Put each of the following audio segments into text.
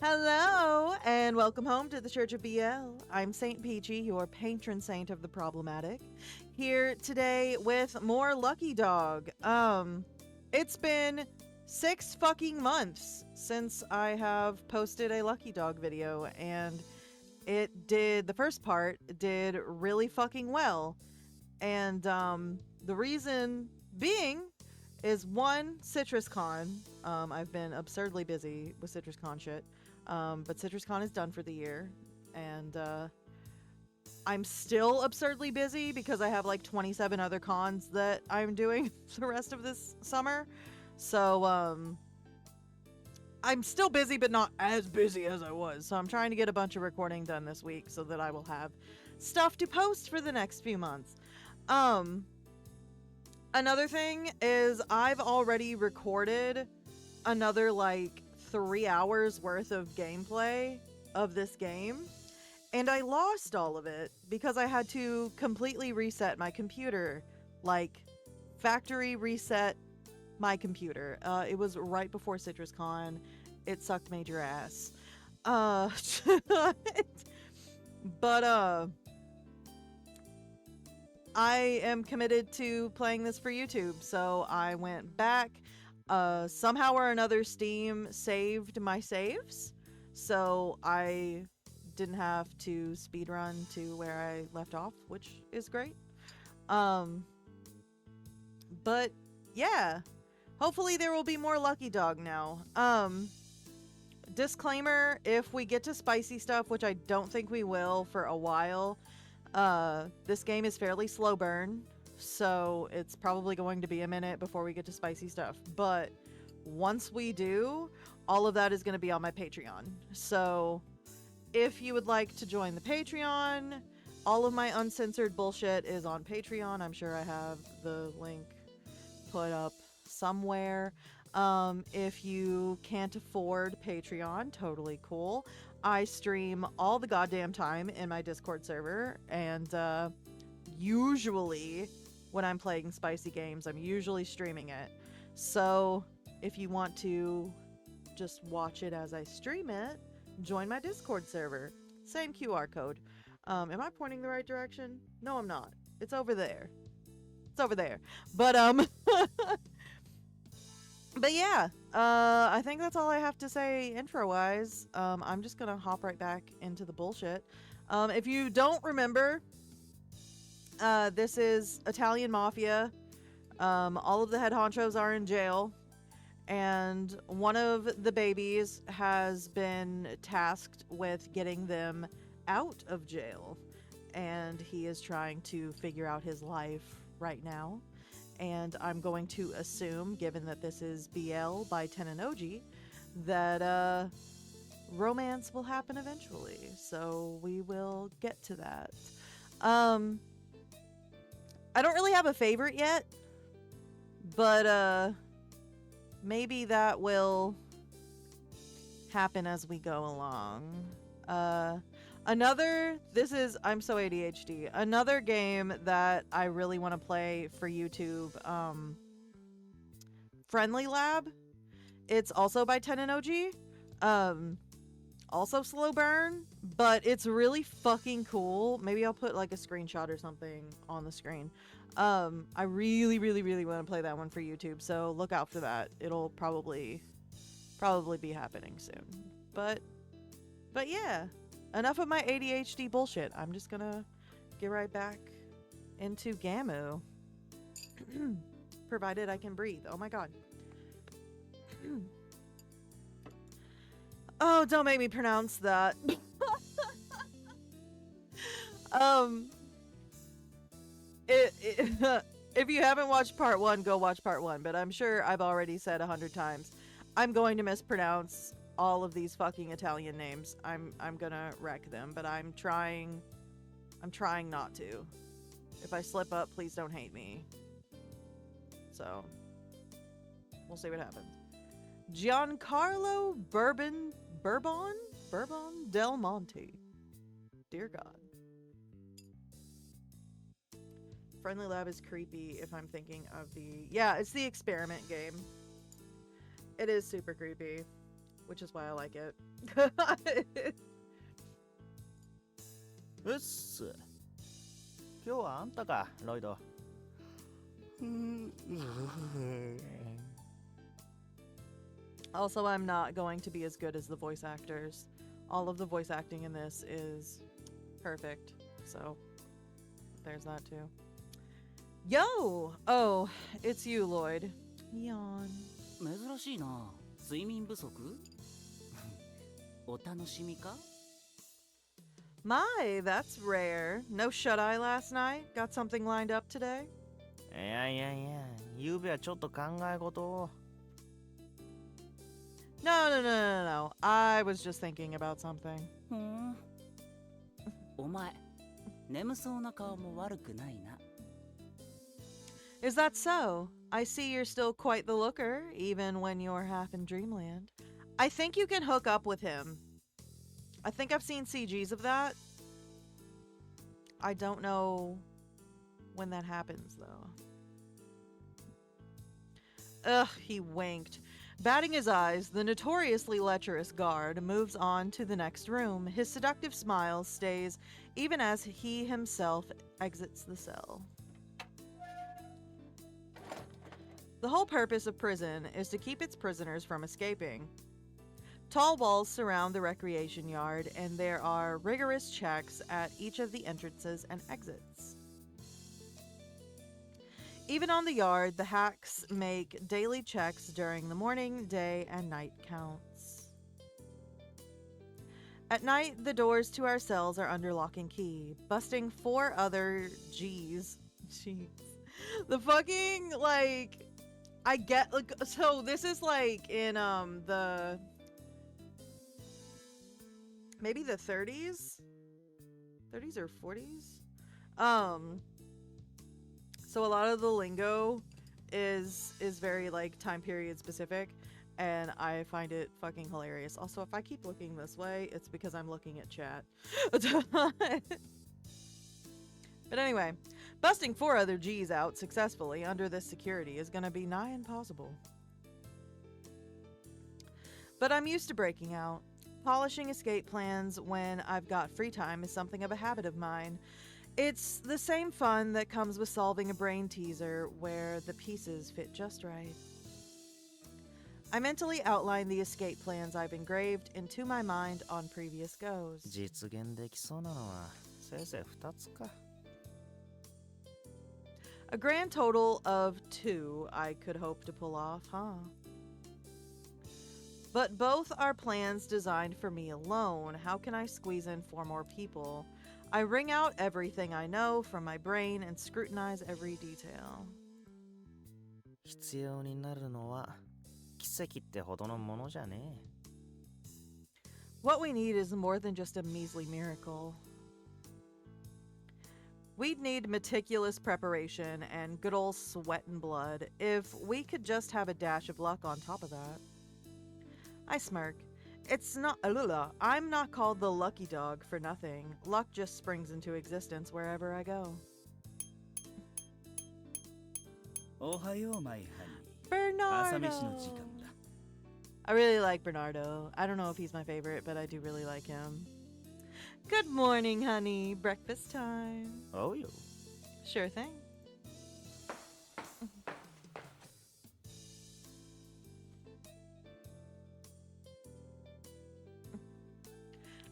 Hello, and welcome home to the Church of BL. I'm Saint Peachy, your patron saint of the problematic, here today with more Lucky Dog. It's been 6 fucking months since I have posted a Lucky Dog video, and the first part did really fucking well. And the reason being is one, CitrusCon. I've been absurdly busy with CitrusCon shit. But CitrusCon is done for the year, and I'm still absurdly busy because I have like 27 other cons that I'm doing the rest of this summer. So I'm still busy, but not as busy as I was. So I'm trying to get a bunch of recording done this week so that I will have stuff to post for the next few months. Another thing is I've already recorded another like 3 hours worth of gameplay of this game, and I lost all of it because I had to completely reset my computer, like factory reset my computer. It was right before CitrusCon. It sucked major ass. But I am committed to playing this for YouTube, so I went back. Somehow or another, Steam saved my saves, so I didn't have to speedrun to where I left off, which is great. But yeah, hopefully there will be more Lucky Dog now. Disclaimer, if we get to spicy stuff, which I don't think we will for a while, this game is fairly slow burn. So it's probably going to be a minute before we get to spicy stuff. But once we do, all of that is going to be on my Patreon. So if you would like to join the Patreon, all of my uncensored bullshit is on Patreon. I'm sure I have the link put up somewhere. If you can't afford Patreon, totally cool. I stream all the goddamn time in my Discord server, and usually when I'm playing spicy games, I'm usually streaming it. So if you want to just watch it as I stream it, join my Discord server. Same QR code. Am I pointing the right direction? No, I'm not. It's over there. It's over there. But but yeah, I think that's all I have to say intro-wise. I'm just gonna hop right back into the bullshit. If you don't remember, this is Italian Mafia. All of the head honchos are in jail, and one of the babies has been tasked with getting them out of jail, and he is trying to figure out his life right now. And I'm going to assume, given that this is BL by Tenenoji, that romance will happen eventually. So we will get to that. I don't really have a favorite yet, but maybe that will happen as we go along. I'm so ADHD. Another game that I really want to play for YouTube, Friendly Lab. It's also by Tenenoji. Also slow burn, but it's really fucking cool. Maybe I'll put like a screenshot or something on the screen. I really, really, really want to play that one for YouTube, so look out for that. It'll probably be happening soon. But yeah, enough of my ADHD bullshit. I'm just gonna get right back into Gamu. Provided I can breathe. Oh my god. Oh, don't make me pronounce that. If you haven't watched part 1, go watch part 1, but I'm sure I've already said 100 times. I'm going to mispronounce all of these fucking Italian names. I'm gonna wreck them, but I'm trying not to. If I slip up, please don't hate me. So, we'll see what happens. Giancarlo Bourbon Del Monte. Dear God. Friendly Lab is creepy if I'm thinking of the... Yeah, it's the experiment game. It is super creepy. which is why I like it. うっす。今日はあんたか、ロイド。Also, I'm not going to be as good as the voice actors. All of the voice acting in this is perfect. So, there's that too. Yo! Oh, it's you, Lloyd. Yawn. 珍しいな。睡眠不足お楽しみか My, that's rare. No shut-eye last night? Got something lined up today? いやいやいや、ゆうべはちょっと考え事を。No. I was just thinking about something. ふん。お前、眠そうな顔も悪くないな。Is that so? I see you're still quite the looker, even when you're half in dreamland. I think you can hook up with him. I think I've seen CGs of that. I don't know when that happens, though. Ugh, he winked. Batting his eyes, the notoriously lecherous guard moves on to the next room. His seductive smile stays even as he himself exits the cell. The whole purpose of prison is to keep its prisoners from escaping. Tall walls surround the recreation yard, and there are rigorous checks at each of the entrances and exits. Even on the yard, the hacks make daily checks during the morning, day, and night counts. At night, the doors to our cells are under lock and key, busting 4 other G's. Jeez. The fucking, like, I get, like, so this is like in, maybe the 30s? 30s or 40s? So a lot of the lingo is very like time period specific, and I find it fucking hilarious. Also, if I keep looking this way, it's because I'm looking at chat. But anyway, busting 4 other G's out successfully under this security is gonna be nigh impossible. But I'm used to breaking out. Polishing escape plans when I've got free time is something of a habit of mine. It's the same fun that comes with solving a brain teaser where the pieces fit just right. I mentally outline the escape plans I've engraved into my mind on previous goes. 実現できそうなのはせいぜい2つか。A grand total of 2 I could hope to pull off, huh? But both are plans designed for me alone. How can I squeeze in 4 more people? I wring out everything I know from my brain and scrutinize every detail. 必要になるのは奇跡ってほどのものじゃねえ。What we need is more than just a measly miracle. We'd need meticulous preparation and good old sweat and blood if we could just have a dash of luck on top of that. I smirk. It's not I'm not called the lucky dog for nothing. Luck just springs into existence wherever I go. おはよう、マイハニー。朝飯の時間だ。I really like Bernardo. I don't know if he's my favorite, but I do really like him. Good morning, honey. Breakfast time. Oh, you. Sure thing.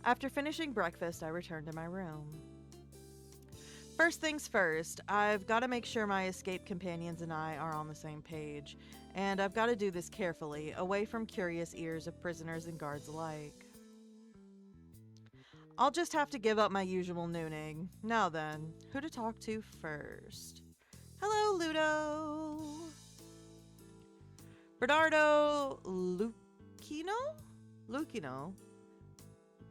After finishing breakfast, I return to my room. First things first, I've got to make sure my escape companions and I are on the same page, and I've got to do this carefully, away from curious ears of prisoners and guards alike. I'll just have to give up my usual nooning. Now then, who to talk to first? Hello, Ludo! Bernardo Lucchino?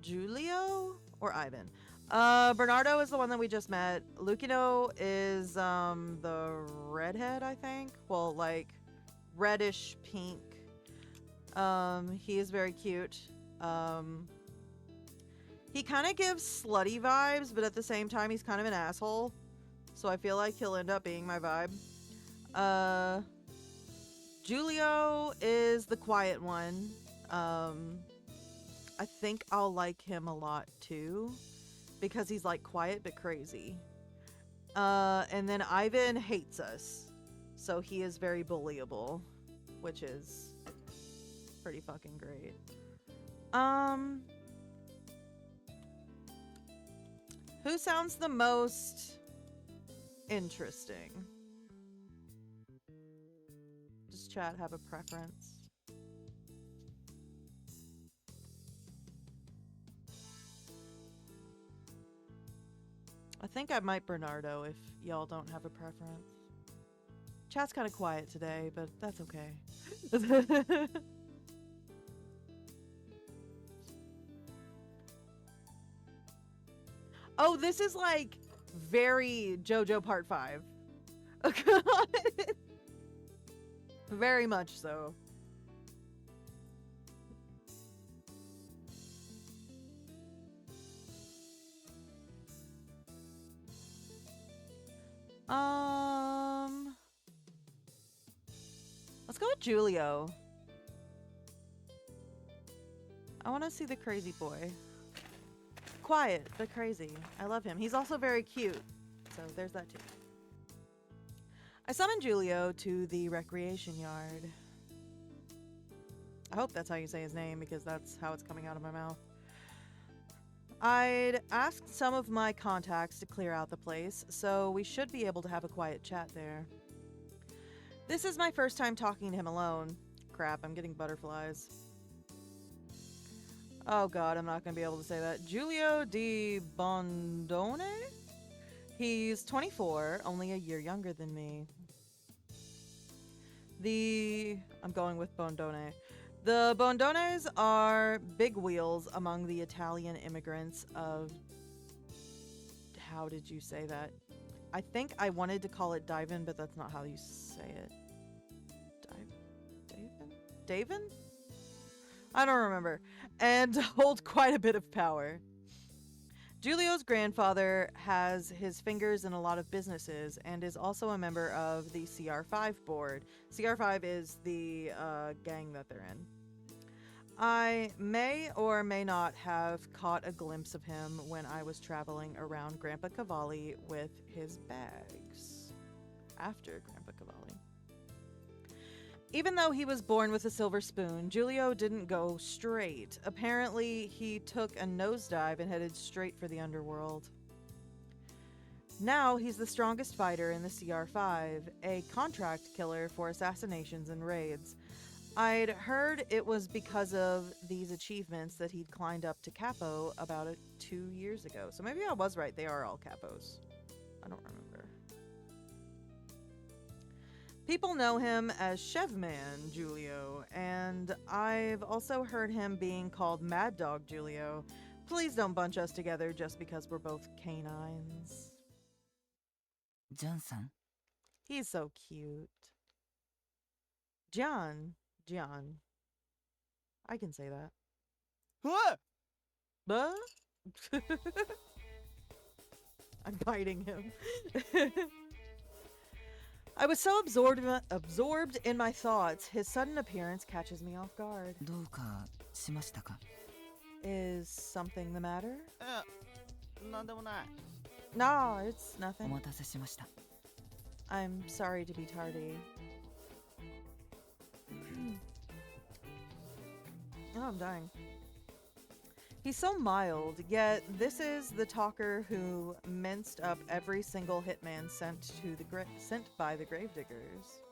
Julio or Ivan? Bernardo is the one that we just met. Lucchino is the redhead, I think. Well, like reddish pink. He is very cute. He kind of gives slutty vibes, but at the same time he's kind of an asshole. So I feel like he'll end up being my vibe. Julio is the quiet one. I think I'll like him a lot too, because he's like quiet but crazy. And then Ivan hates us, so he is very bullyable, which is pretty fucking great. Who sounds the most interesting? Does chat have a preference? I think I might Bernardo if y'all don't have a preference. Chat's kind of quiet today, but that's okay. Oh, this is like very JoJo Part 5. Very much so. Let's go with Julio. I want to see the crazy boy. Quiet, but crazy. I love him. He's also very cute. So there's that too. I summoned Julio to the recreation yard. I hope that's how you say his name because that's how it's coming out of my mouth. I'd asked some of my contacts to clear out the place, so we should be able to have a quiet chat there. This is my first time talking to him alone. Crap, I'm getting butterflies. Oh god, I'm not going to be able to say that. Giulio di Bondone? He's 24, only a year younger than me. I'm going with Bondone. The Bondones are big wheels among the Italian immigrants of... How did you say that? I think I wanted to call it Divin, but that's not how you say it. Davin? I don't remember. And hold quite a bit of power. Giulio's grandfather has his fingers in a lot of businesses and is also a member of the CR5 board. CR5 is the gang that they're in. I may or may not have caught a glimpse of him when I was traveling around Grandpa Cavalli with his bags. After Grandpa Cavalli. Even though he was born with a silver spoon, Giulio didn't go straight. Apparently, he took a nosedive and headed straight for the underworld. Now, he's the strongest fighter in the CR5, a contract killer for assassinations and raids. I'd heard it was because of these achievements that he'd climbed up to Capo about 2 years ago. So maybe I was right, they are all Capos. I don't remember. People know him as Chevman Giulio, and I've also heard him being called Mad Dog Giulio. Please don't bunch us together just because we're both canines. John-san. He's so cute. John. I can say that. What? But I'm biting him. I was so absorbed in my thoughts, his sudden appearance catches me off guard. どうかしましたか? Is something the matter? なんでもない。No, it's お nothing. 待たせしました。 I'm sorry to be tardy. Oh, I'm dying. He's so mild, yet this is the talker who minced up every single hitman sent by the Gravediggers.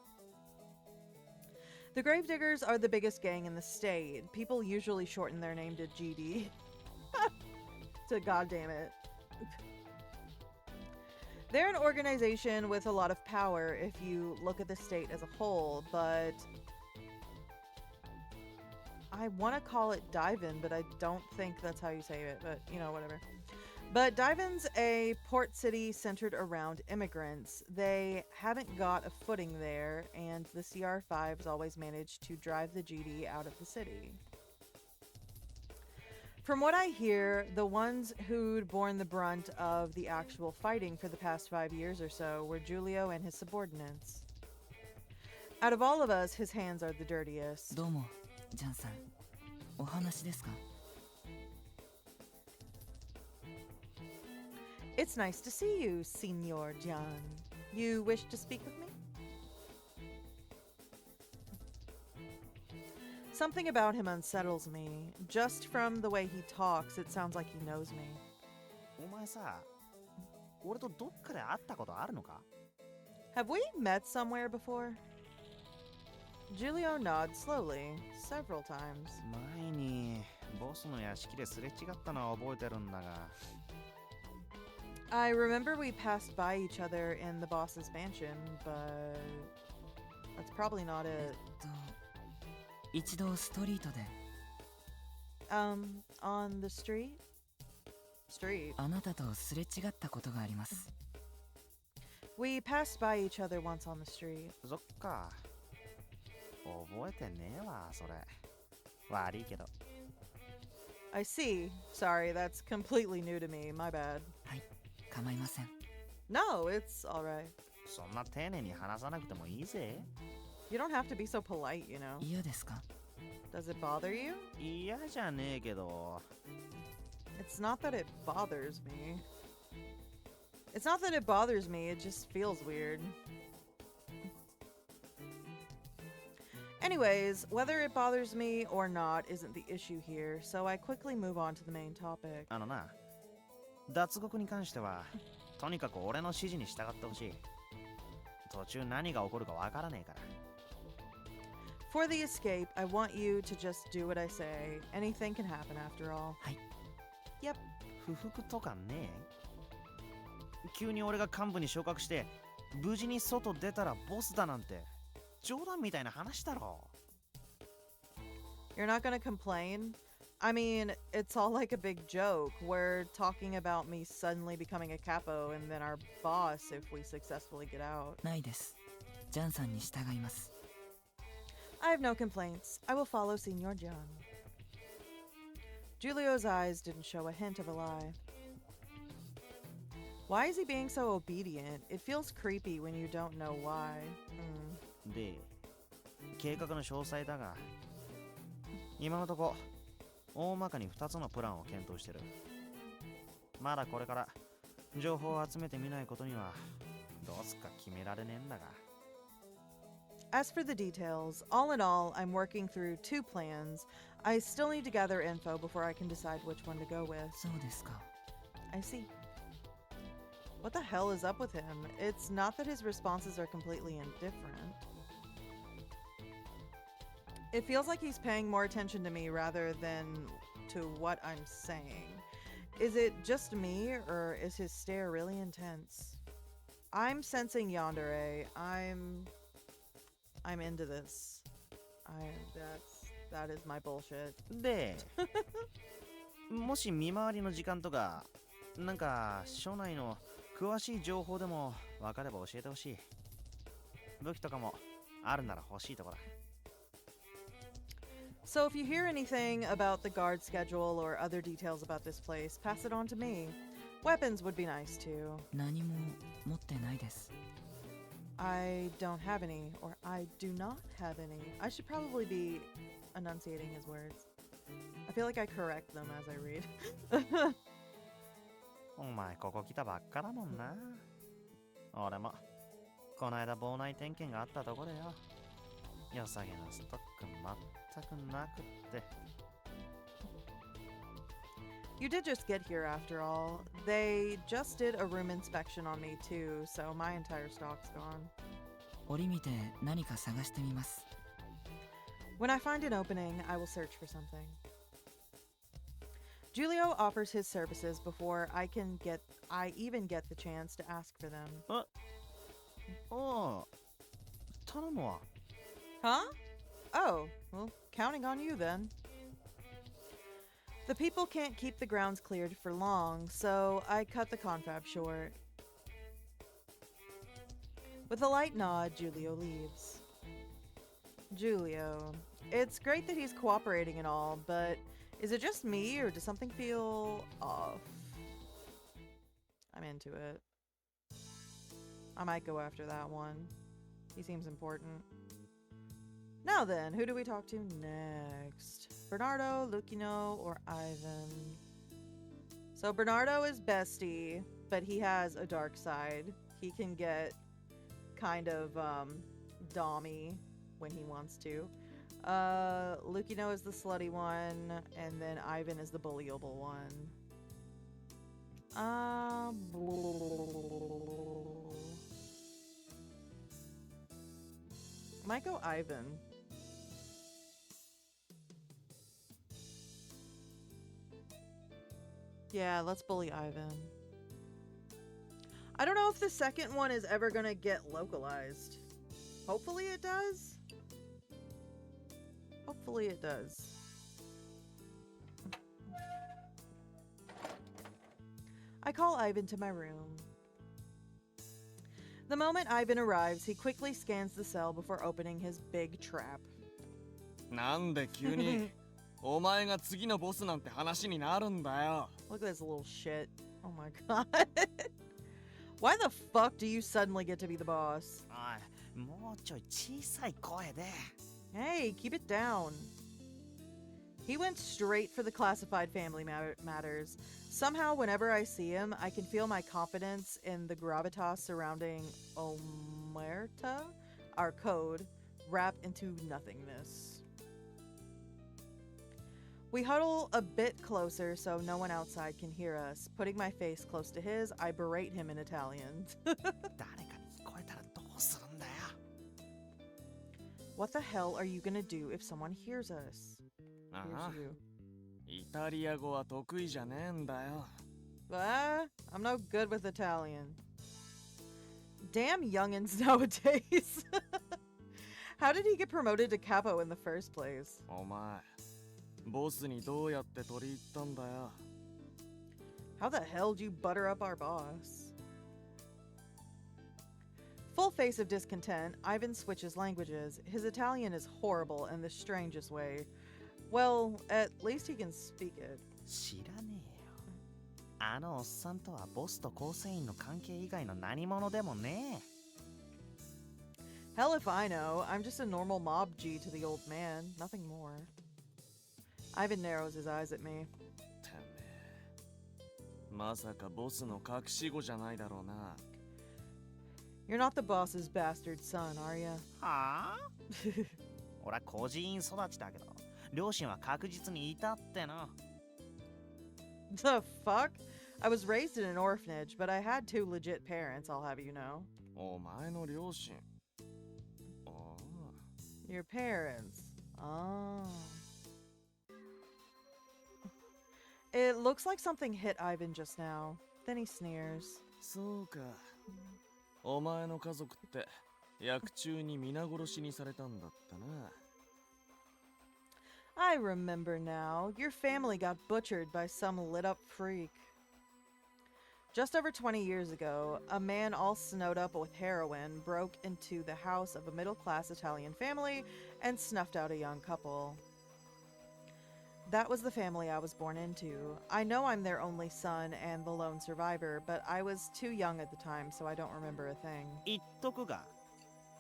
The Gravediggers are the biggest gang in the state. People usually shorten their name to GD. To goddamn it. They're an organization with a lot of power if you look at the state as a whole, but I want to call it Divin, but I don't think that's how you say it, but you know, whatever. But Divin's a port city centered around immigrants. They haven't got a footing there, and the CR5s always managed to drive the GD out of the city. From what I hear, the ones who'd borne the brunt of the actual fighting for the past 5 years or so were Giulio and his subordinates. Out of all of us, his hands are the dirtiest. どうも、ジャンさん。お話ですか? It's nice to see you, Signor John. You wish to speak with me? Something about him unsettles me. Just from the way he talks, it sounds like he knows me. お前さ、俺とどっかで会ったことあるのか？ Have we met somewhere before? Giulio nods slowly, several times. 前にボスの屋敷ですれ違ったのは覚えてるんだが。I remember we passed by each other in the boss's mansion, but that's probably not it. 一度ストリートで On the street? Street. あなたとすれ違ったことがあります。 We passed by each other once on the street. そっか。覚えてねえわ、それ。悪いけど。I see. Sorry, that's completely new to me. My bad. はい、構いません。 No, it's alright. そんな丁寧に話さなくてもいいぜ。You don't have to be so polite, you know. 嫌ですか？ Does it bother you? 嫌じゃねえけど。It's not that it bothers me. It's not that it bothers me, it just feels weird. Anyways, whether it bothers me or not isn't the issue here, so I quickly move on to the main topic. あのな、脱獄に関しては、とにかく俺の指示に従ってほしい。途中何が起こるかわからねえから。For the escape, I want you to just do what I say. Anything can happen after all. はい。 Yep. 不服とかねえ？急に俺が幹部に昇格して、無事に外出たらボスだなんて、冗談みたいな話だろ。You're not gonna complain? I mean, it's all like a big joke. We're talking about me suddenly becoming a capo and then our boss if we successfully get out. ないです。ジャンさんに従います。 I have no complaints. I will follow Signor John. Giulio's eyes didn't show a hint of a lie. Why is he being so obedient? It feels creepy when you don't know why. で、計画の詳細だが、今のとこ、大まかに2つのプランを検討してる。まだこれから情報を集めてみないことには、どうすっか決められねえんだが。As for the details, all in all, I'm working through 2 plans. I still need to gather info before I can decide which one to go with. そうですか。 I see. What the hell is up with him? It's not that his responses are completely indifferent. It feels like he's paying more attention to me rather than to what I'm saying. Is it just me, or is his stare really intense? I'm sensing yandere. I'm into this. That is my bullshit. で、もし見回りの時間とか、なんか署内の詳しい情報でも分かれば教えてほしい。武器とかもあるなら欲しいとこだ。So if you hear anything about the guard schedule or other details about this place, pass it on to me. Weapons would be nice too. 何も持ってないです。 I don't have any, or I do not have any. I should probably be enunciating his words. I feel like I correct them as I read. お前ここ来たばっかだもんな。俺もこの間防内点検があったとこでよ。良さげなストック全くなくって。You did just get here after all. They just did a room inspection on me too, so my entire stock's gone. 折見て何か探してみます。 When I find an opening, I will search for something. Giulio offers his services before I even get the chance to ask for them. おう、頼むわ。 Huh? Oh, well, counting on you then. The people can't keep the grounds cleared for long, so I cut the confab short. With a light nod, Giulio leaves. Giulio. It's great that he's cooperating and all, but is it just me, or does something feel off? I'm into it. I might go after that one. He seems important. Now then, who do we talk to next? Bernardo, Lucino, or Ivan? So Bernardo is bestie. but he has a dark side. He can get kind of dommy when he wants to. Lucino is the slutty one, and then Ivan is the bullyable one. Might go Ivan. Yeah, let's bully Ivan. I don't know if the second one is ever gonna get localized. Hopefully it does. Hopefully it does. I call Ivan to my room. The moment Ivan arrives, he quickly scans the cell before opening his big trap. なんで急にお前が次のボスなんて話になるんだよ。 Look at this little shit. Oh my god. Why the fuck do you suddenly get to be the boss? おい、もうちょい小さい声で。Hey, keep it down. He went straight for the classified family matters. Somehow, whenever I see him, I can feel my confidence in the gravitas surrounding Omerta, our code, wrap into nothingness. We huddle a bit closer so no one outside can hear us. Putting my face close to his, I berate him in Italian. 誰かに聞こえたらどうするんだよ。What the hell are you gonna do if someone hears us? あ Hears あ、 you. イタリア語は得意じゃねえんだよ。 I'm no good with Italian. Damn youngins nowadays. How did he get promoted to capo in the first place? お前、ボスにどうやって取り入ったんだよ。 How the hell did you butter up our boss? Full face of discontent, Ivan switches languages. His Italian is horrible in the strangest way. Well, at least he can speak it. 知らねえよ。あのおっさんとはボスと構成員の関係以外の何者でもねえ。 Hell if I know. I'm just a normal mob G to the old man. Nothing more. Ivan narrows his eyes at me. てめえ、まさかボスの隠し子じゃないだろうな。 You're not the boss's bastard son, are ya? はあ俺は孤児院育ちだけど、両親は確実にいたってな。The fuck? I was raised in an orphanage, but I had two legit parents, I'll have you know. お前の両親。ああ。 Your parents. Oh. It looks like something hit Ivan just now. Then he sneers. そうか。お前の家族って薬中に皆殺しにされたんだったな。 I remember now. Your family got butchered by some lit-up freak. Just over 20 years ago, a man all snowed up with heroin broke into the house of a middle-class Italian family and snuffed out a young couple. That was the family I was born into. I know I'm their only son and the lone survivor, but I was too young at the time, so I don't remember a thing. 言っとくが、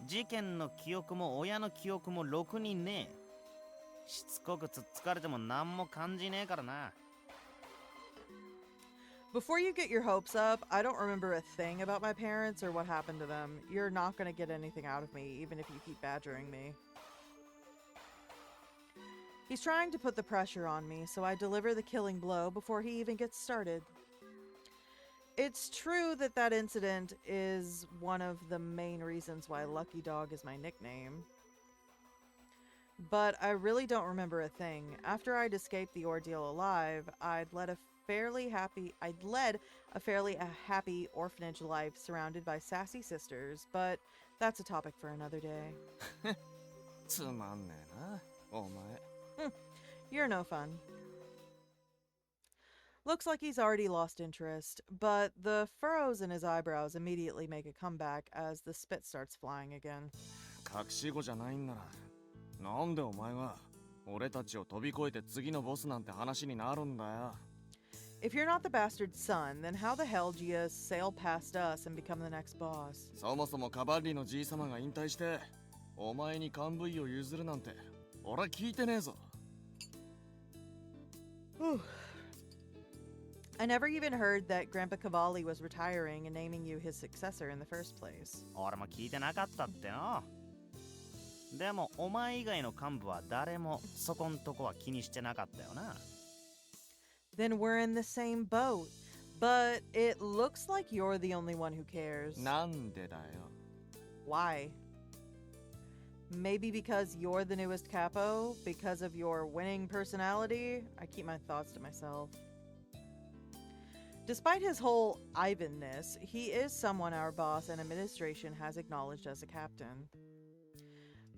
事件の記憶も親の記憶もろくにねえ。しつこくつっつかれても何も感じねえからな。 Before you get your hopes up, I don't remember a thing about my parents or what happened to them. You're not going to get anything out of me, even if you keep badgering me. He's trying to put the pressure on me, so I deliver the killing blow before he even gets started. It's true that that incident is one of the main reasons why Lucky Dog is my nickname. But I really don't remember a thing. After I'd escaped the ordeal alive, I'd led a fairly happy orphanage life surrounded by sassy sisters, but that's a topic for another day. つまんねえな、お前。 You're no fun. Looks like he's already lost interest, but the furrows in his eyebrows immediately make a comeback as the spit starts flying again. 隠し子じゃないんなら、なんでお前が俺たちを飛び越えて次のボスなんて話になるんだよ。 If you're not the bastard son, then how the hell do you sail past us and become the next boss? そもそもカバッリのじいさまが引退して、お前に幹部位を譲るなんて、俺は聞いてねえぞ。I never even heard that Grandpa Cavalli was retiring and naming you his successor in the first place. 俺も聞いてなかったっての。でもお前以外の幹部は誰もそこんとこは気にしてなかったよな。Then we're in the same boat. But it looks like you're the only one who cares. なんでだよ。 Why? Maybe because you're the newest capo? Because of your winning personality? I keep my thoughts to myself. Despite his whole Ivan-ness, he is someone our boss and administration has acknowledged as a captain.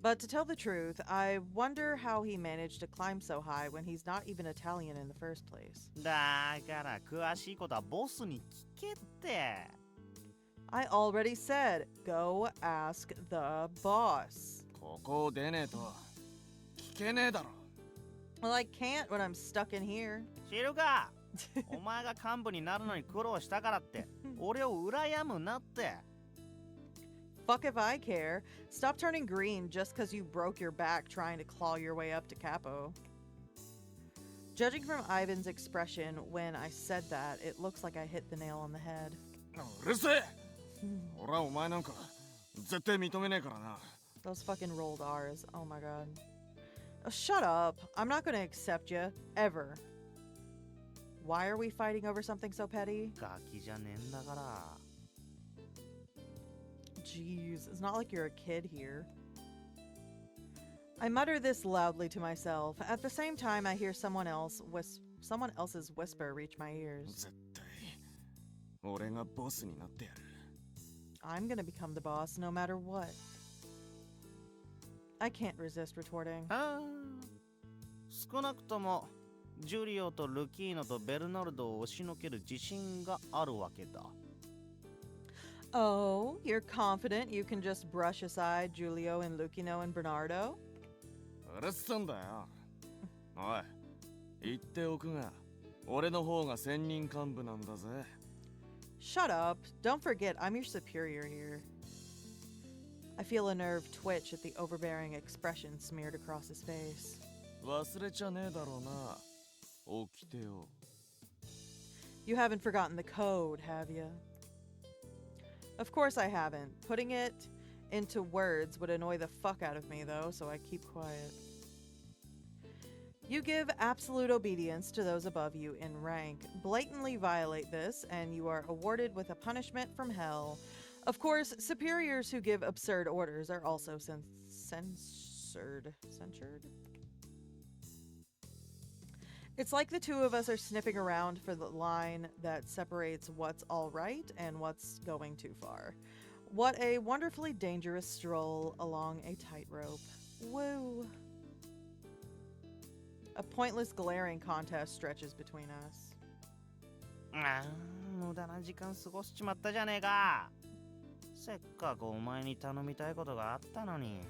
But to tell the truth, I wonder how he managed to climb so high when he's not even Italian in the first place. だから詳しいことはボスに聞けって。I already said, go ask the boss. ここを出ねえと聞けねえだろ。 Well, I can't when I'm stuck in here. 知るかお前が幹部になるのに苦労したからって俺を羨むなって。 Fuck if I care. Stop turning green just because you broke your back trying to claw your way up to capo. Judging from Ivan's expression when I said that, it looks like I hit the nail on the head. うるせえ。俺はお前なんか絶対認めねえからな。 Those fucking rolled R's. Oh my god. Oh, shut up. I'm not gonna accept you. Ever. Why are we fighting over something so petty? ガキじゃねえんだから。 Jeez, it's not like you're a kid here. I mutter this loudly to myself. At the same time, I hear someone else's whisper reach my ears. 絶対俺がボスになってやる。 I'm gonna become the boss no matter what. I can't resist retorting. ああ、少なくともジュリオとルキーノとベルナルドを押しのける自信があるわけだ。 Oh, you're confident you can just brush aside Giulio and Lucino and Bernardo? うるっさんだよ。おい、言っておくが、俺の方が専任幹部なんだぜ。 Shut up. Don't forget, I'm your superior here. I feel a nerve twitch at the overbearing expression smeared across his face. 忘れちゃねえだろうな。起きてよ。 You haven't forgotten the code, have you? Of course I haven't. Putting it into words would annoy the fuck out of me, though, so I keep quiet. You give absolute obedience to those above you in rank. Blatantly violate this, and you are awarded with a punishment from hell. Of course, superiors who give absurd orders are also censured. Censured? It's like the two of us are sniffing around for the line that separates what's all right and what's going too far. What a wonderfully dangerous stroll along a tightrope. Woo. A pointless glaring contest stretches between us. ああ、無駄な時間過ごしちまったじゃねえか。せっかくお前に頼みたいことがあったのに。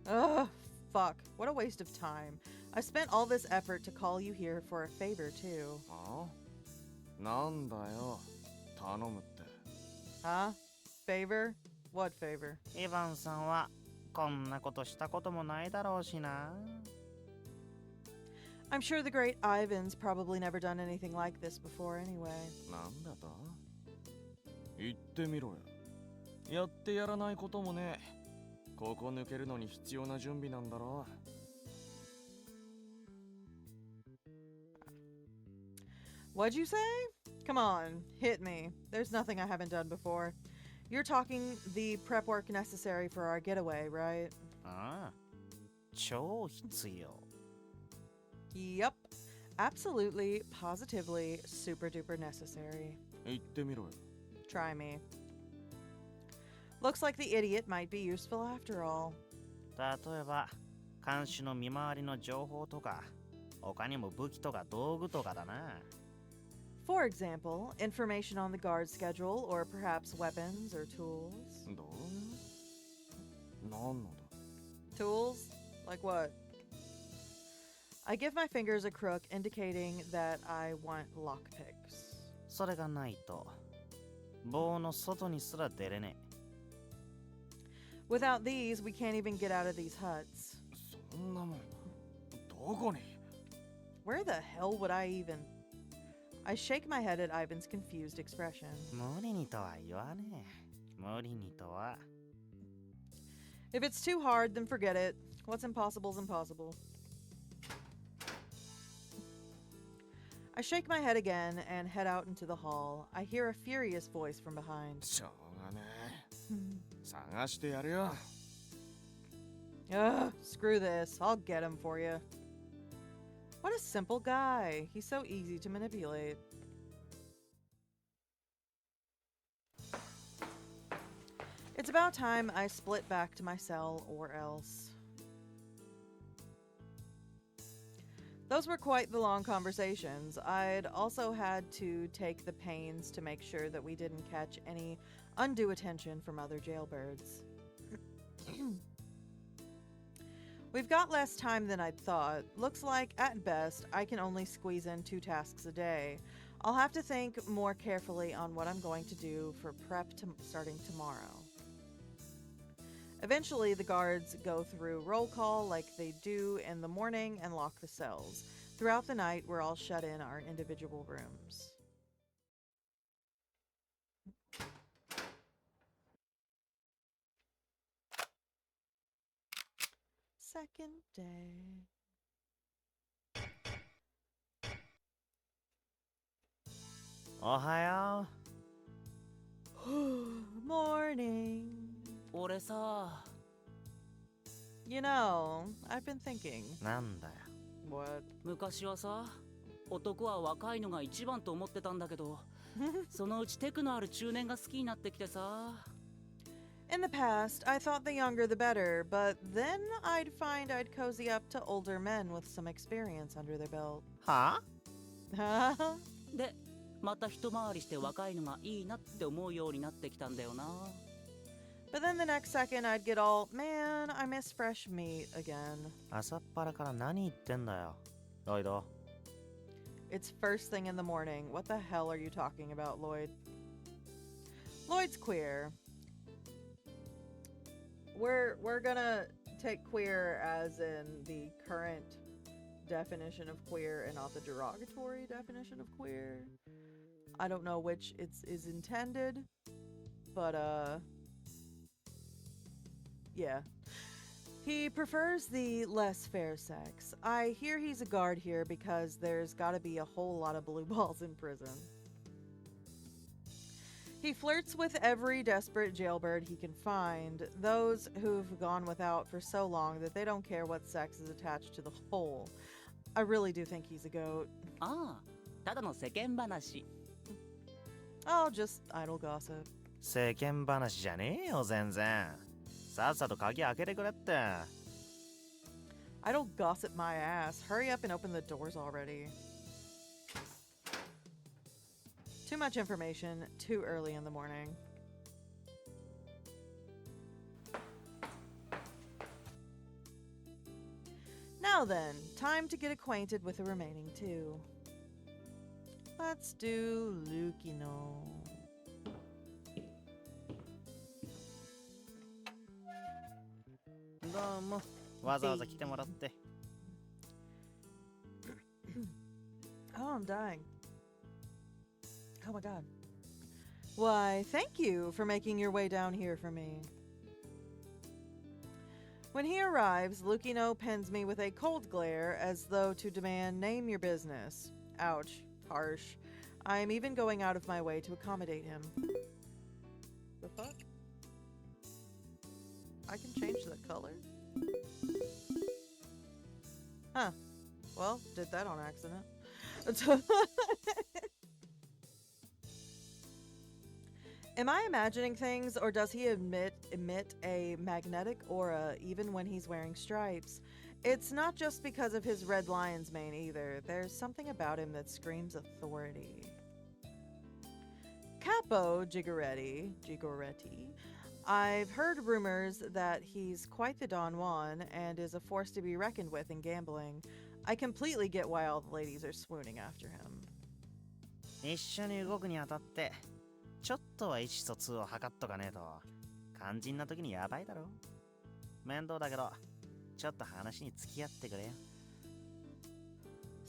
Ugh, fuck. What a waste of time. I spent all this effort to call you here for a favor, too. あ？なんだよ。頼むって。 Huh? Favor? What favor? イヴァンさんはこんなことしたこともないだろうしな。 I'm sure the great Ivan's probably never done anything like this before anyway. なんだと？言ってみろよ。やってやらないこともね。ここ抜けるのに必要な準備なんだろう。 What'd you say? Come on, hit me. There's nothing I haven't done before. You're talking the prep work necessary for our getaway, right? ああ、超必要。 Yup. Absolutely, positively, super duper necessary. 言ってみろよ。 Try me. Looks like the idiot might be useful after all. 例えば、監視の見回りの情報とか、他にも武器とか道具とかだな。 For example, information on the guard schedule or perhaps weapons or tools. どう？なんのだ？ Tools? Like what? I give my fingers a crook indicating that I want lockpicks. それがないと、棒の外にすら出れねえ。 Without these, we can't even get out of these huts. そんなもんどこに？ Where the hell would I even... I shake my head at Ivan's confused expression. 無理にとは言わねえ。無理にとは。If it's too hard, then forget it. What's impossible is impossible. I shake my head again and head out into the hall. I hear a furious voice from behind. しょうがねえ。探してやるよ。Ugh, screw this. I'll get him for you. What a simple guy. He's so easy to manipulate. It's about time I split back to my cell, or else. Those were quite the long conversations. I'd also had to take the pains to make sure that we didn't catch any undue attention from other jailbirds. We've got less time than I'd thought. Looks like, at best, I can only squeeze in 2 tasks a day. I'll have to think more carefully on what I'm going to do for prep starting tomorrow. Eventually, the guards go through roll call like they do in the morning and lock the cells. Throughout the night, we're all shut in our individual rooms. Second day. Ohio. Morning. 俺さ、 You know, I've been thinking. なんだよ。What? 昔はさ、男は若いのが一番と思ってたんだけど、そのうちテクのある中年が好きになってきてさ。In the past, I thought the younger the better, but then I'd find I'd cozy up to older men with some experience under their belt. はで、また一回りして若いのがいいなって思うようになってきたんだよな。But then the next second I'd get all, man, I miss fresh meat again. 朝っぱらから何言ってんだよ。ロイド。It's first thing in the morning. What the hell are you talking about, Lloyd? Lloyd's queer. We're gonna take queer as in the current definition of queer and not the derogatory definition of queer. I don't know which is intended, but yeah. He prefers the less fair sex. I hear he's a guard here because there's gotta be a whole lot of blue balls in prison. He flirts with every desperate jailbird he can find, those who've gone without for so long that they don't care what sex is attached to the whole. I really do think he's a goat. ああ、ただの世間話。Oh, just idle gossip. 世間話じゃねえよ、全然。さっさと鍵開けてくれって。Idle gossip my ass. Hurry up and open the doors already. Too much information, too early in the morning. Now then, time to get acquainted with the remaining 2. Let's do Lukino. どうも。わざわざ来てもらって。Oh, I'm dying. Oh my god. Why, thank you for making your way down here for me. When he arrives, Lukino pins me with a cold glare as though to demand, name your business. Ouch. Harsh. I am even going out of my way to accommodate him. The fuck? I can change the color? Huh. Well, did that on accident. Am I imagining things, or does he emit a magnetic aura even when he's wearing stripes? It's not just because of his red lion's mane either. There's something about him that screams authority. Capo Gigoretti. I've heard rumors that he's quite the Don Juan and is a force to be reckoned with in gambling. I completely get why all the ladies are swooning after him. 一緒に動くにあたって、ちょっとは意思疎通を図っとかねえと、肝心な時にやばいだろ。面倒だけど、ちょっと話に付き合ってくれよ。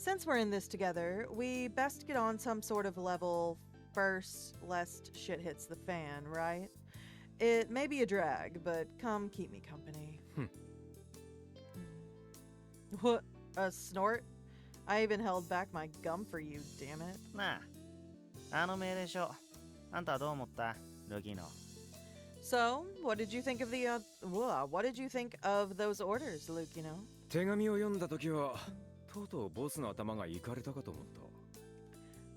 Since we're in this together, we best get on some sort of level first, lest shit hits the fan, right? It may be a drag, but come keep me company. What? A snort? I even held back my gum for you, damn it. なあ、あの命令書、あんたはどう思った、ルキーノ。So, what did you think of what did you think of those orders, Luke, you know? 手紙を読んだ時はとうとうボスの頭がいかれたかと思った。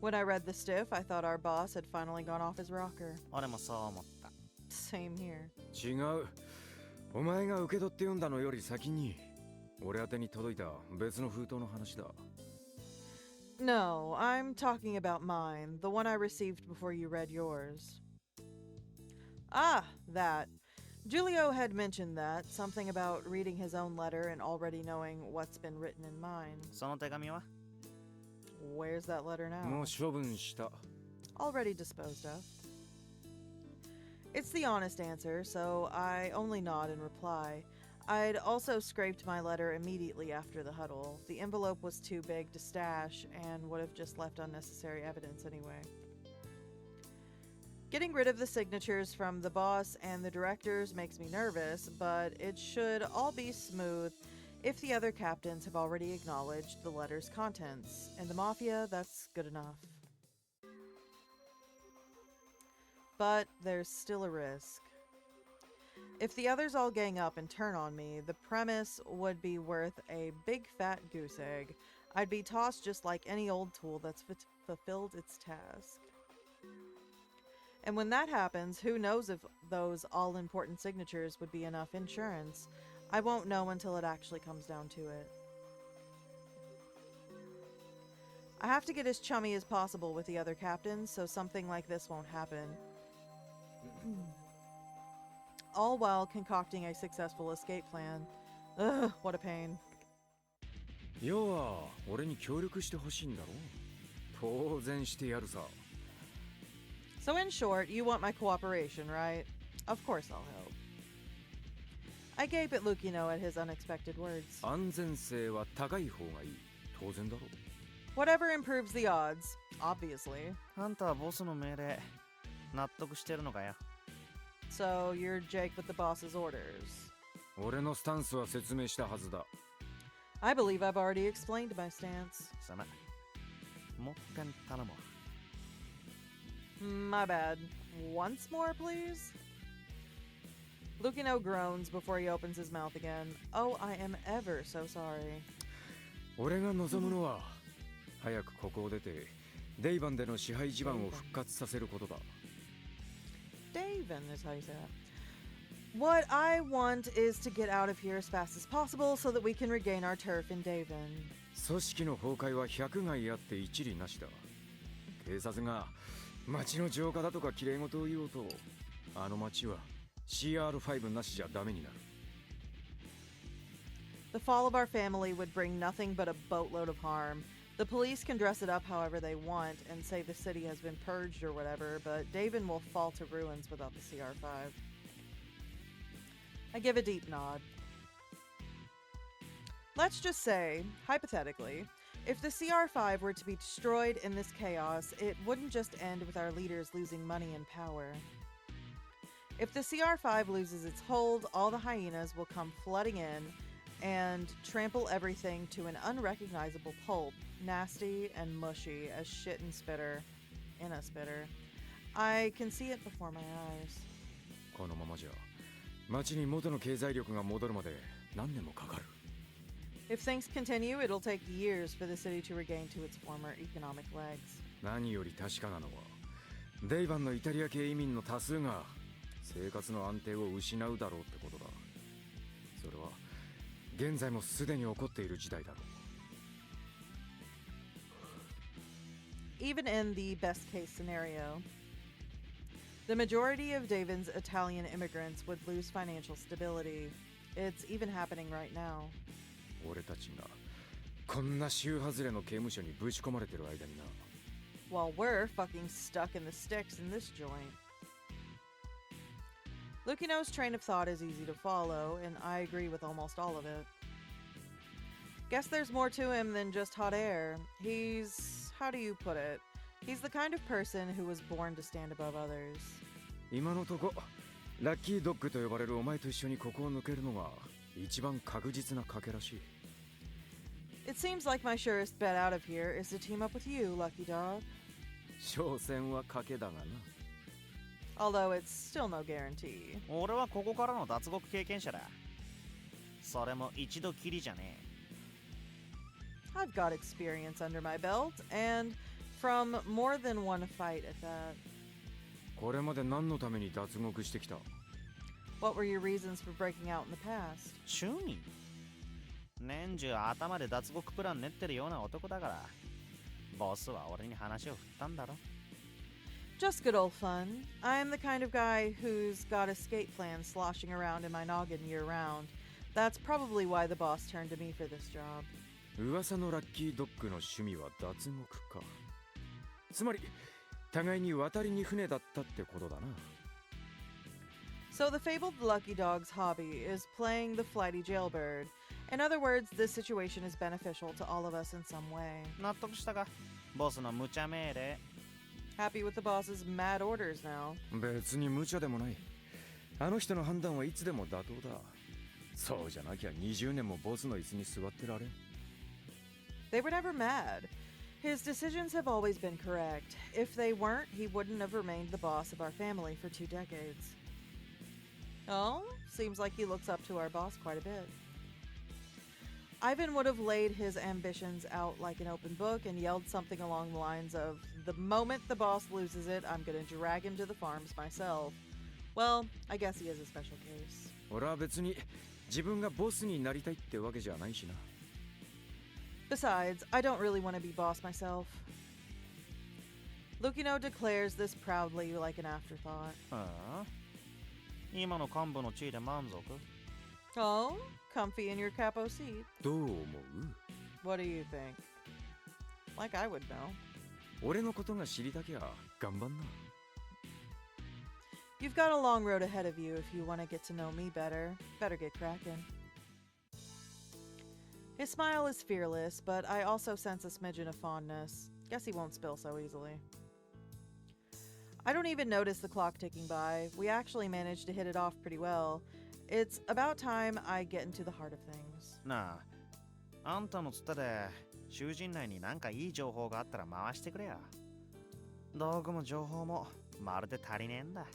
When I read the stiff, I thought our boss had finally gone off his rocker. 俺もそう思った。Same here. 違う。お前が受け取って読んだのより先に俺宛てに届いた別の封筒の話だ。 No, I'm talking about mine, the one I received before you read yours. Ah, that. Julio had mentioned that, something about reading his own letter and already knowing what's been written in mine. その手紙は Where's that letter もう now? 処分した。 Already disposed of. It's the honest answer, so I only nod in reply. I'd also scraped my letter immediately after the huddle. The envelope was too big to stash and would have just left unnecessary evidence anyway. Getting rid of the signatures from the boss and the directors makes me nervous, but it should all be smooth if the other captains have already acknowledged the letter's contents. In the Mafia, that's good enough. But there's still a risk. If the others all gang up and turn on me, the premise would be worth a big fat goose egg. I'd be tossed just like any old tool that's fulfilled its task. And when that happens, who knows if those all-important signatures would be enough insurance. I won't know until it actually comes down to it. I have to get as chummy as possible with the other captains, so something like this won't happen. All while concocting a successful escape plan. Ugh, what a pain. 要は俺に協力してほしいんだろ。当然してやるさ。 So in short, you want my cooperation, right? Of course I'll help. I gape at Lucino at his unexpected words. 安全性は高い方がいい。当然だろ。 Whatever improves the odds, obviously. あんたはボスの命令、納得してるのかよ。So you're Jake with the boss's orders. 俺のスタンスは説明したはずだ。 I believe I've already explained my stance. さま、もう一遍頼もう。My bad. Once more, please? Lucino groans before he opens his mouth again. Oh, I am ever so sorry. 俺が望むのは早くここを出てデイバンでの支配地盤を復活させることだ。 Daven is how you say that. What I want is to get out of here as fast as possible so that we can regain our turf in Daven. 組織の崩壊は百害あって一理なしだ。警察が町の浄化だとか綺麗事を言おうと、あの町は CR5 なしじゃダメになる。 The fall of our family would bring nothing but a boatload of harm. The police can dress it up however they want and say the city has been purged or whatever, but Daven will fall to ruins without the CR5. I give a deep nod. Let's just say, hypothetically, if the CR5 were to be destroyed in this chaos, it wouldn't just end with our leaders losing money and power. If the CR5 loses its hold, all the hyenas will come flooding in and trample everything to an unrecognizable pulp, nasty and mushy as shit and spitter in a spitter. I can see it before my eyes. このままじゃ町に元の経済力が戻るまで何年もかかる。 If things continue, it'll take years for the city to regain to its former economic legs. 何より確かなのはデイバンのイタリア系移民の多数が生活の安定を失うだろうってことだ。それは現在もすでに起こっている事態だろう。 Even in the best case scenario, the majority of Daven's Italian immigrants would lose financial stability. It's even happening right now. 俺たちがこんな州外れの刑務所にぶち込まれてる間にな。 While we're fucking stuck in the sticks in this joint. Lucino's train of thought is easy to follow, and I agree with almost all of it. Guess there's more to him than just hot air. He's, how do you put it? He's the kind of person who was born to stand above others. 今のとこラッキードッグと呼ばれるお前と一緒にここを抜けるのが一番確実な賭けらしい。 It seems like my surest bet out of here is to team up with you, Lucky Dog. 所詮は賭けだがな。 Although it's still no guarantee. 俺はここからの脱獄経験者だ。それも一度きりじゃね I've got experience under my belt, and from more than one fight at that. これまで何のために脱獄してきた？ What were your reasons for breaking out in the past? え。趣味年中頭で脱獄プラン練ってるような男だから。ボスは俺に話を振ったんだろ。 Just good old fun. I'm the kind of guy who's got escape plans sloshing around in my noggin year round. That's probably why the boss turned to me for this job. 噂のラッキードッグの趣味は脱獄か。つまり互いに渡りに船だったってことだな。 So the fabled Lucky Dog's hobby is playing the flighty jailbird. In other words, this situation is beneficial to all of us in some way. 納得したかボスの無茶命令。 Happy with the boss's mad orders now. 別に無茶でもない。あの人の判断はいつでも妥当だ。そうじゃなきゃ20年もボスの椅子に座ってられん。 They were never mad. His decisions have always been correct. If they weren't, he wouldn't have remained the boss of our family for 2 decades. Oh, seems like he looks up to our boss quite a bit. Ivan would have laid his ambitions out like an open book and yelled something along the lines of, "The moment the boss loses it, I'm gonna drag him to the farms myself." Well, I guess he is a special case. 俺は別に自分がボスになりたいってわけじゃないしな。 Besides, I don't really want to be boss myself. Lucino declares this proudly like an afterthought. 今の幹部の地位で満足 Oh, comfy in your capo seat. どう思う？ What do you think? Like I would know. 俺のことが知りたきゃ頑張んな。 You've got a long road ahead of you if you want to get to know me better. Better get cracking. His smile is fearless, but I also sense a smidgen of fondness. Guess he won't spill so easily. I don't even notice the clock ticking by. We actually managed to hit it off pretty well. It's about time I get into the heart of things. なあ、あんたのつてで囚人内になんかいい情報があったら回してくれよ。道具も情報もまるで足りねえんだ。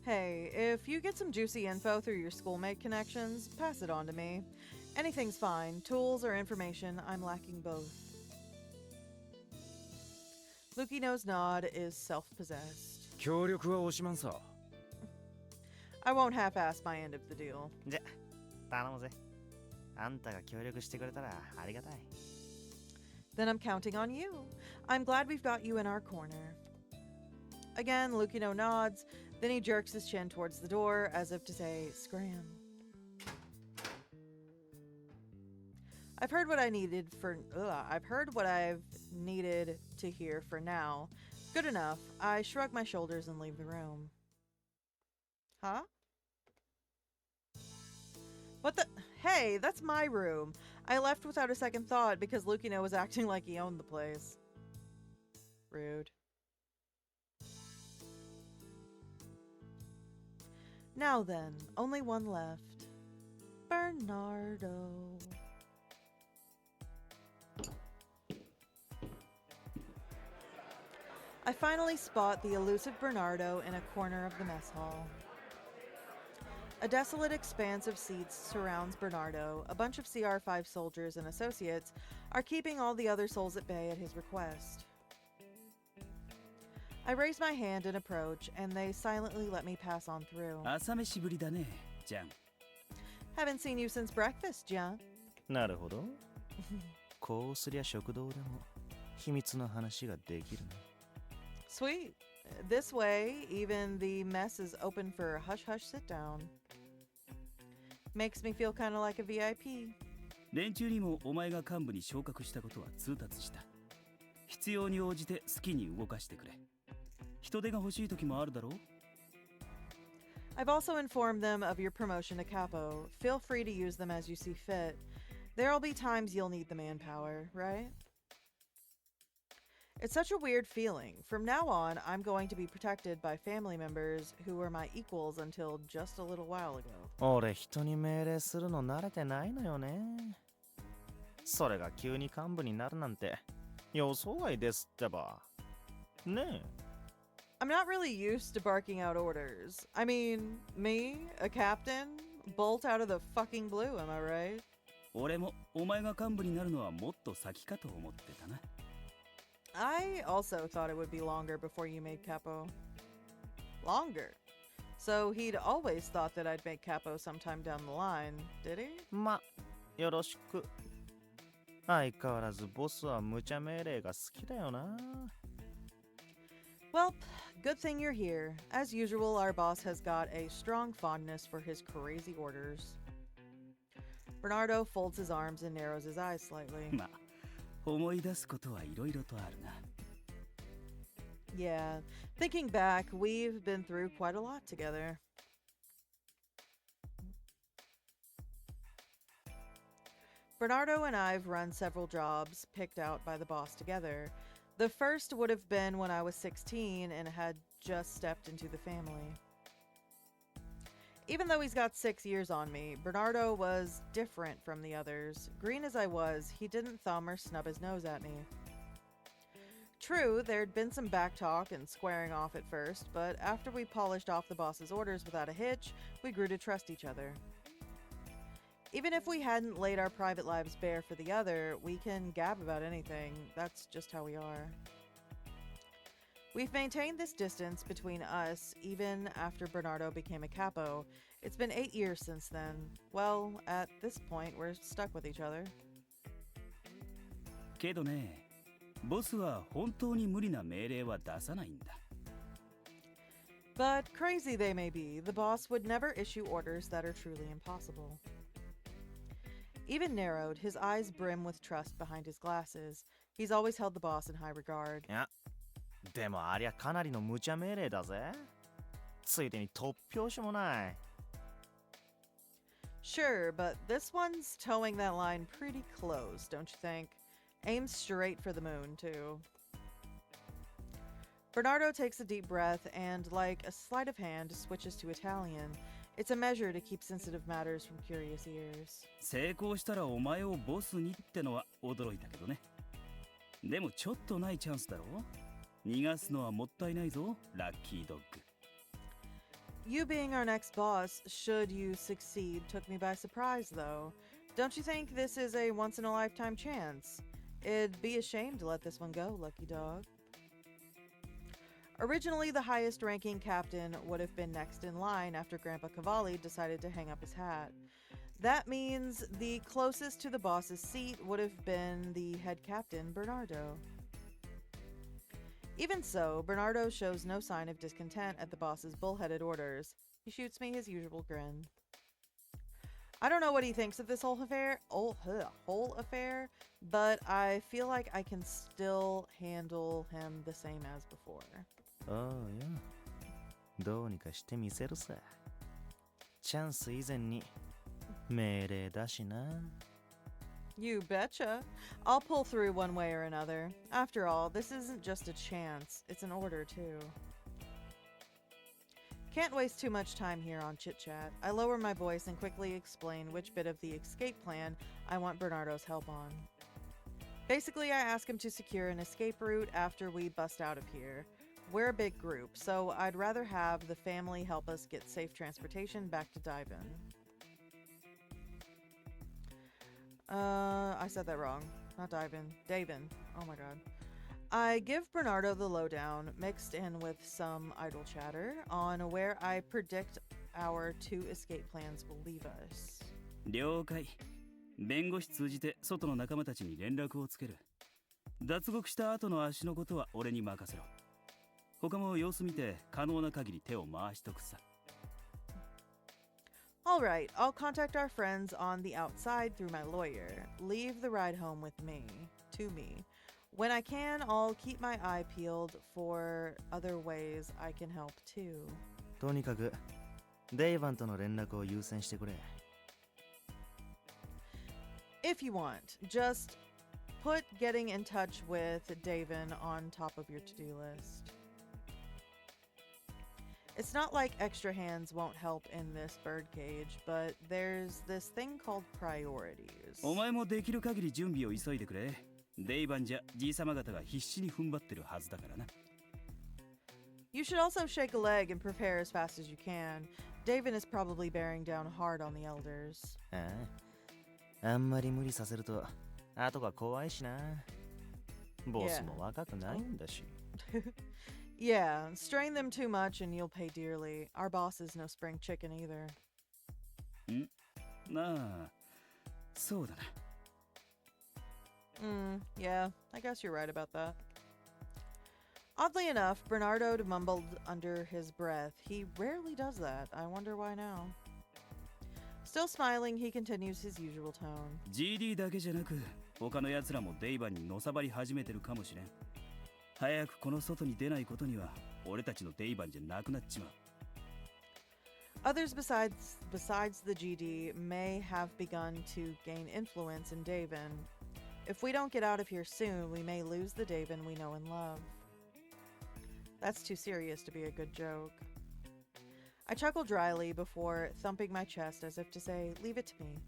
Hey, if you get some juicy info through your schoolmate connections, pass it on to me. Anything's fine. Tools or information, I'm lacking both. Lucino's nod is self-possessed. 協力は惜しまんさ。 I won't half-ass my end of the deal. じゃ、頼むぜ。あんたが協力してくれたらありがたい。 Then I'm counting on you. I'm glad we've got you in our corner. Again, Lucino nods, then he jerks his chin towards the door as if to say, scram. I've heard what I've needed to hear for now. Good enough. I shrug my shoulders and leave the room. Huh? What the? Hey, that's my room. I left without a second thought because Lucino was acting like he owned the place. Rude. Now then, only one left. Bernardo. I finally spot the elusive Bernardo in a corner of the mess hall. A desolate expanse of seats surrounds Bernardo. A bunch of CR5 soldiers and associates are keeping all the other souls at bay at his request. I raise my hand and approach, and they silently let me pass on through. 朝飯ぶりだね、ジャン。 Haven't seen you since breakfast, John. なるほど。こうすりゃ食堂でも秘密の話ができるね。 Sweet. This way, even the mess is open for a hush-hush sit-down. Makes me feel kind of like a VIP. 連中にもお前が幹部に昇格したことは通達した。必要に応じて好きに動かしてくれ。人手が欲しい時もあるだろう。 I've also informed them of your promotion to capo. Feel free to use them as you see fit. There'll be times you'll need the manpower, right? It's such a weird feeling. From now on, I'm going to be protected by family members who were my equals until just a little while ago. 俺人に命令するの慣れてないのよね。それが急に幹部になるなんて予想外ですってば。ねえ。I'm not really used to barking out orders. I mean, me, a captain, bolt out of the fucking blue, am I right? 俺もお前が幹部になるのはもっと先かと思ってたな。I also thought it would be longer before you made Capo. Longer? So he'd always thought that I'd make Capo sometime down the line, did he? ま、よろしく。相変わらずボスは無茶命令が好きだよな。Well, good thing you're here. As usual, our boss has got a strong fondness for his crazy orders. Bernardo folds his arms and narrows his eyes slightly. まあ、思い出すことはいろいろとあるな。Yeah, thinking back, we've been through quite a lot together. Bernardo and I've run several jobs picked out by the boss together. The first would have been when I was 16 and had just stepped into the family. Even though he's got 6 years on me, Bernardo was different from the others. Green as I was, he didn't thumb or snub his nose at me. True, there'd been some backtalk and squaring off at first, but after we polished off the boss's orders without a hitch, we grew to trust each other. Even if we hadn't laid our private lives bare for the other, we can gab about anything. That's just how we are. We've maintained this distance between us even after Bernardo became a capo. It's been 8 years since then. Well, at this point, we're stuck with each other. けどね、ボスは本当に無理な命令は出さないんだ。But crazy they may be, the boss would never issue orders that are truly impossible. Even narrowed, his eyes brim with trust behind his glasses. He's always held the boss in high regard. いや、でもありゃかなりの無茶命令だぜ。ついでに突拍子もない。Sure, but this one's towing that line pretty close, don't you think? Aims straight for the moon, too. Bernardo takes a deep breath and, like a sleight of hand, switches to Italian. It's a measure to keep sensitive matters from curious ears. 成功したらお前をボスにってのは驚いたけどね。でもちょっとないチャンスだろ。逃がすのはもったいないぞ、ラッキードッグ。You being our next boss, should you succeed, took me by surprise, though. Don't you think this is a once-in-a-lifetime chance? It'd be a shame to let this one go, lucky dog. Originally, the highest-ranking captain would have been next in line after Grandpa Cavalli decided to hang up his hat. That means the closest to the boss's seat would have been the head captain, Bernardo. Even so, Bernardo shows no sign of discontent at the boss's bullheaded orders. He shoots me his usual grin. I don't know what he thinks of this whole affair, but I feel like I can still handle him the same as before. おうよ。どうにかしてみせるさ。チャンス以前に命令だしな。You betcha. I'll pull through one way or another. After all, this isn't just a chance, it's an order too. Can't waste too much time here on chit-chat. I lower my voice and quickly explain which bit of the escape plan I want Bernardo's help on. Basically, I ask him to secure an escape route after we bust out of here. We're a big group, so I'd rather have the family help us get safe transportation back to Divin. I said that wrong. Not Divin. Davin. Oh my god. I give Bernardo the lowdown, mixed in with some idle chatter, on where I predict our 2 escape plans will leave us. 了解。弁護士通じて外の仲間たちに連絡をつける。脱獄した後の足のことは俺に任せろ。他も様子見て可能な限り手を回しとくさ。All right, I'll contact our friends on the outside through my lawyer. Leave the ride home with me, to me. When I can, I'll keep my eye peeled for other ways I can help too. とにかくデイバンとの連絡を優先してくれ。if you want. Just put getting in touch with Davin on top of your to-do list. It's not like extra hands won't help in this birdcage, but there's this thing called priorities. お前もできる限り準備を急いでくれ。デイバンじゃじいさま方が必死に踏ん張ってるはずだからな。You should also shake a leg and prepare as fast as you can. Davin is probably bearing down hard on the elders. あんまり無理させると後が怖いしな。ボスも若くないんだし。Yeah, strain them too much and you'll pay dearly. Our boss is no spring chicken either. なあ、そうだな。Yeah, I guess you're right about that. Oddly enough, Bernardo mumbled under his breath. He rarely does that. I wonder why now. Still smiling, he continues his usual tone. GD だけじゃなく、他の奴らもデイバンにのさばり始めてるかもしれん。早くこの外に出ないことには、俺たちのデイバンじゃなくなっちまう。Others besides the GD may have begun to gain influence in Davin. If we don't get out of here soon, we may lose the Davin we know and love. That's too serious to be a good joke. I chuckle dryly before thumping my chest as if to say, leave it to me.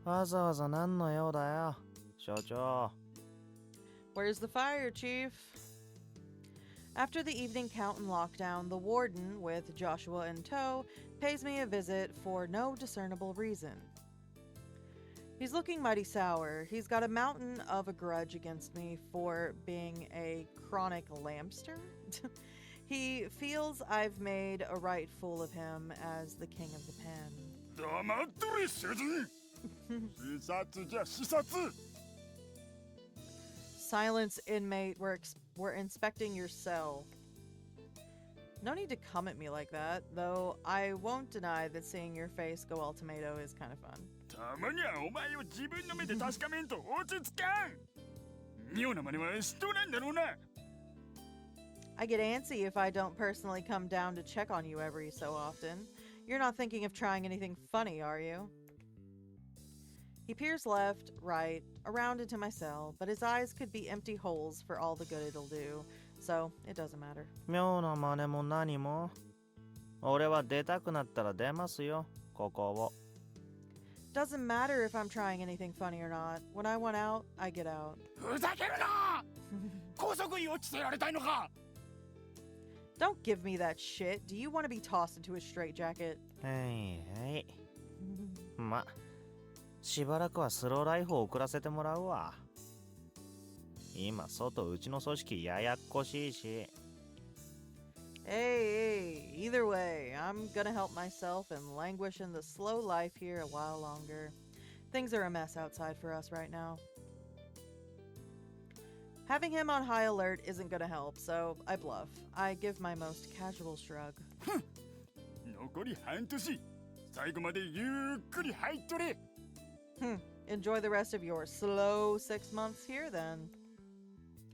Waza nan no you da yo, Shoujo. Where's the fire, Chief? After the evening count and lockdown, the warden, with Joshua in tow, pays me a visit for no discernible reason. He's looking mighty sour. He's got a mountain of a grudge against me for being a chronic lampster. He feels I've made a right fool of him as the king of the pen. Silence, inmate. We're inspecting your cell. No need to come at me like that, though I won't deny that seeing your face go all tomato is kind of fun. たまにはお前を自分の目で確かめんと落ち着かん。妙な真似はしとらんだろうな。I get antsy if I don't personally come down to check on you every so often. You're not thinking of trying anything funny, are you? He peers left, right, around into my cell, but his eyes could be empty holes for all the good it'll do, so it doesn't matter. 妙な真似も何も。俺は出たくなったら出ますよ、ここを。Doesn't matter if I'm trying anything funny or not. When I want out, I get out. ふざけるな！高速に落ちてやりたいのか！ Don't give me that shit. Do you want to be tossed into a straitjacket? はいはい。ま、しばらくはスローライフを送らせてもらうわ。今、外うちの組織ややっこしいし。Hey, either way, I'm gonna help myself and languish in the slow life here a while longer. Things are a mess outside for us right now. Having him on high alert isn't gonna help, so I bluff. I give my most casual shrug. 残り半年。最後までゆっくり入っとれ。Enjoy the rest of your slow 6 months here, then.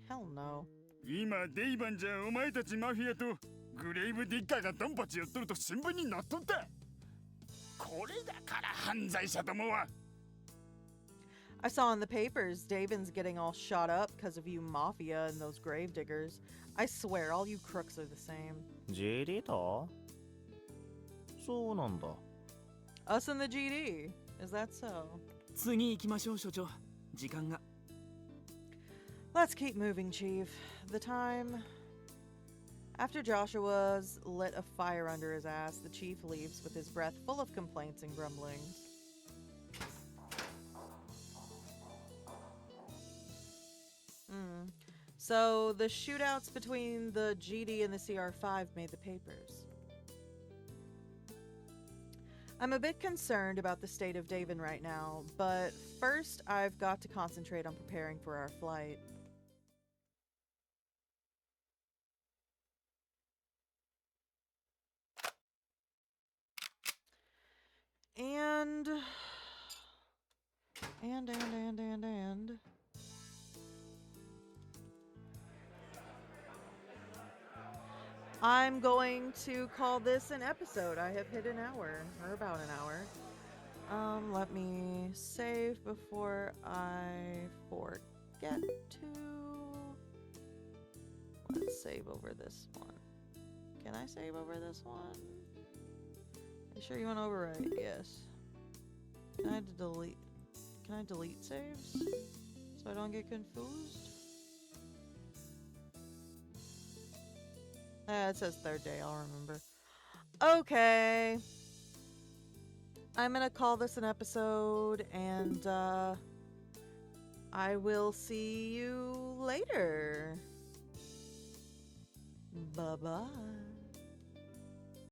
Hell no. 今デイバンじゃお前たちマフィアとグレイブディッカーがドンパチやっとると新聞に載っとった。これだから犯罪者どもは。I saw in the papers Davin's getting all shot up because of you mafia and those grave diggers. I swear all you crooks are the same. GD と？そうなんだ。Us and the GD. Is that so? 次行きましょう所長。時間が。Let's keep moving, Chief. The time... After Joshua's lit a fire under his ass, the chief leaves with his breath full of complaints and grumblings. So the shootouts between the GD and the CR5 made the papers. I'm a bit concerned about the state of Davin right now, but first I've got to concentrate on preparing for our flight. And I'm going to call this an episode. I have hit an hour, or about an hour. Let me save before I forget to. Let's save over this one. Can I save over this one? You sure you want to overwrite? Yes. Can I delete? Can I delete saves so I don't get confused? It says third day. I'll remember. Okay. I'm gonna call this an episode, and I will see you later. Bye-bye.